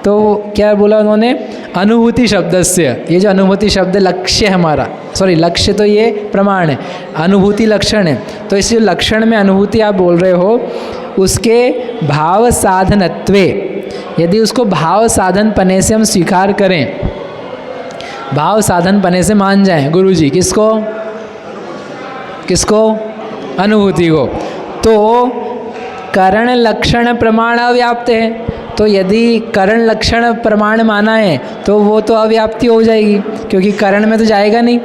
तो क्या बोला उन्होंने? अनुभूति शब्द से, ये जो अनुभूति शब्द लक्ष्य है हमारा, सॉरी लक्ष्य तो ये प्रमाण है, अनुभूति लक्षण है। तो इस जो लक्षण में अनुभूति आप बोल रहे हो, उसके भाव साधनत्वे, यदि उसको भाव साधन पने से हम स्वीकार करें, भाव साधन पने से मान जाएं गुरुजी, किसको किसको? अनुभूति को। तो करण लक्षण प्रमाण अव्याप्त है। तो यदि करण लक्षण प्रमाण माना है तो वो तो अव्याप्ति हो जाएगी, क्योंकि करण में तो जाएगा नहीं।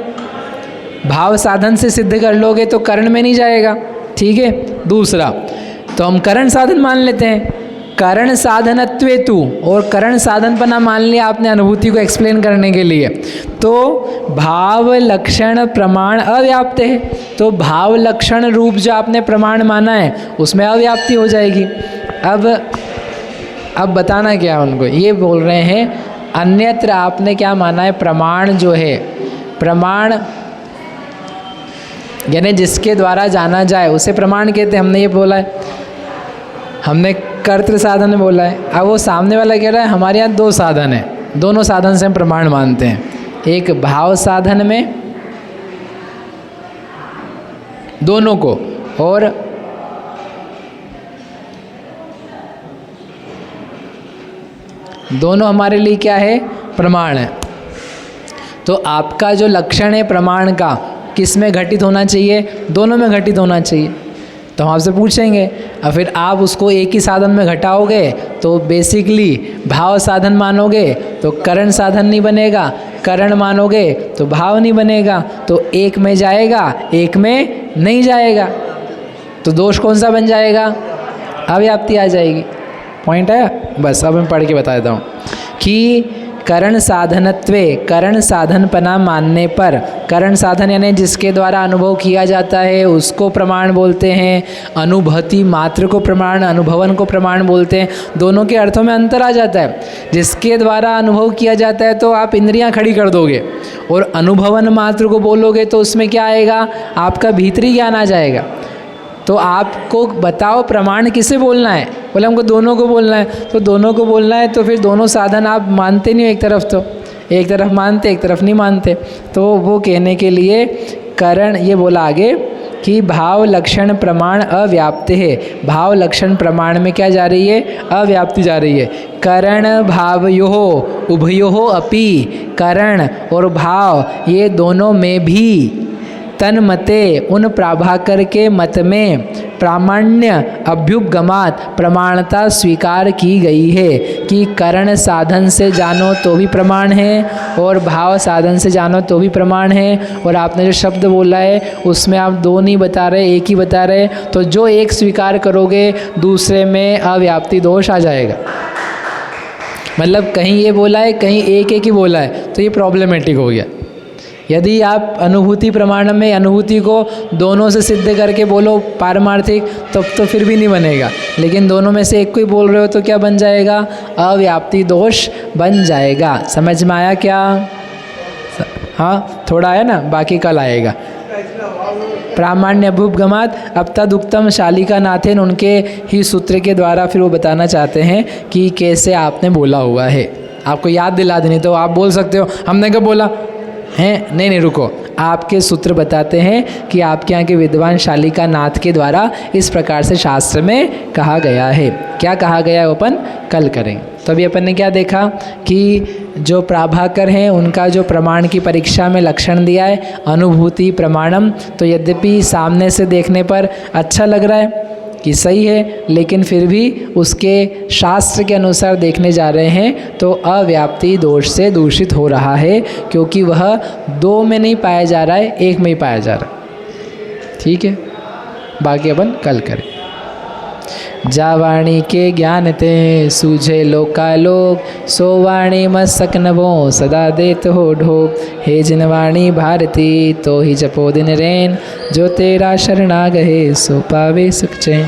भाव साधन से सिद्ध कर लोगे तो करण में नहीं जाएगा। ठीक है, दूसरा तो हम करण साधन मान लेते हैं, करण साधनत्वे तु, और करण साधन पना मान लिया आपने अनुभूति को एक्सप्लेन करने के लिए। तो भाव लक्षण प्रमाण अव्याप्त है, तो भाव लक्षण रूप जो आपने प्रमाण माना है उसमें अव्याप्ति हो जाएगी। अब बताना क्या उनको, ये बोल रहे हैं अन्यत्र आपने क्या माना है? प्रमाण जो है, प्रमाण यानी जिसके द्वारा जाना जाए उसे प्रमाण कहते हैं। हमने ये बोला है, हमने कर्तृ साधन में बोला है। अब वो सामने वाला कह रहा है हमारे यहाँ दो साधन है, दोनों साधन से हम प्रमाण मानते हैं। एक भाव साधन में दोनों को, और दोनों हमारे लिए क्या है? प्रमाण है। तो आपका जो लक्षण है प्रमाण का, किस में घटित होना चाहिए? दोनों में घटित होना चाहिए। तो हम आपसे पूछेंगे, और फिर आप उसको एक ही साधन में घटाओगे तो बेसिकली भाव साधन मानोगे तो करण साधन नहीं बनेगा, करण मानोगे तो भाव नहीं बनेगा। तो एक में जाएगा, एक में नहीं जाएगा, तो दोष कौन सा बन जाएगा? अव्याप्ति आ जाएगी। पॉइंट है? बस अब मैं पढ़ के बता देता हूँ कि करण साधनत्वे, करण साधनपना मानने पर, करण साधन यानी जिसके द्वारा अनुभव किया जाता है उसको प्रमाण बोलते हैं, अनुभूति मात्र को प्रमाण, अनुभवन को प्रमाण बोलते हैं। दोनों के अर्थों में अंतर आ जाता है। जिसके द्वारा अनुभव किया जाता है तो आप इंद्रियां खड़ी कर दोगे, और अनुभवन मात्र को बोलोगे तो उसमें क्या आएगा? आपका भीतरी ज्ञान आ जाएगा। तो आपको बताओ प्रमाण किसे बोलना है। बोले हमको दोनों को बोलना है, तो दोनों को बोलना है तो फिर दोनों साधन आप मानते नहीं हो, एक तरफ तो एक तरफ मानते एक तरफ नहीं मानते। तो वो कहने के लिए करण ये बोला आगे कि भाव लक्षण प्रमाण अव्याप्त है। भाव लक्षण प्रमाण में क्या जा रही है, अव्याप्ति जा रही है। करण भावयोः उभयोः अपि, करण और भाव ये दोनों में भी तन्मते उन प्रभाकर के मत में प्रामाण्य अभ्युपगमात प्रमाणता स्वीकार की गई है कि करण साधन से जानो तो भी प्रमाण है और भाव साधन से जानो तो भी प्रमाण है। और आपने जो शब्द बोला है उसमें आप दो नहीं बता रहे, एक ही बता रहे, तो जो एक स्वीकार करोगे दूसरे में अव्याप्ति दोष आ जाएगा। मतलब कहीं ये बोला है कहीं एक ही बोला है, तो ये प्रॉब्लमेटिक हो गया। यदि आप अनुभूति प्रमाण में अनुभूति को दोनों से सिद्ध करके बोलो पारमार्थिक, तब तो फिर भी नहीं बनेगा। लेकिन दोनों में से एक को ही बोल रहे हो तो क्या बन जाएगा, अव्याप्ति दोष बन जाएगा। समझ में आया क्या? हाँ थोड़ा आया ना, बाकी कल आएगा। प्रामाण्य अभ्युपगमात अब तदुक्तम शालिका नाथेन, उनके ही सूत्र के द्वारा फिर वो बताना चाहते हैं कि कैसे आपने बोला हुआ है। आपको याद दिला देनी तो आप बोल सकते हो हमने कब बोला हैं, नहीं रुको, आपके सूत्र बताते हैं कि आपके यहाँ के विद्वान शालिका नाथ के द्वारा इस प्रकार से शास्त्र में कहा गया है। क्या कहा गया है वो अपन कल करेंगे। तो अभी अपन ने क्या देखा कि जो प्राभाकर हैं उनका जो प्रमाण की परीक्षा में लक्षण दिया है अनुभूति प्रमाणम, तो यद्यपि सामने से देखने पर अच्छा लग रहा है कि सही है, लेकिन फिर भी उसके शास्त्र के अनुसार देखने जा रहे हैं तो अव्याप्ति दोष से दूषित हो रहा है, क्योंकि वह दो में नहीं पाया जा रहा है, एक में ही पाया जा रहा है। ठीक है, बाकी अपन कल करें। जावाणी के ज्ञान ते सूझे लोकालोक, सो वाणी मस्तक नभो सदा देत हो ढोक। हे जिनवाणी भारती तो ही जपो दिन रैन, जो तेरा शरणा गहे सो पावे सुख चैन।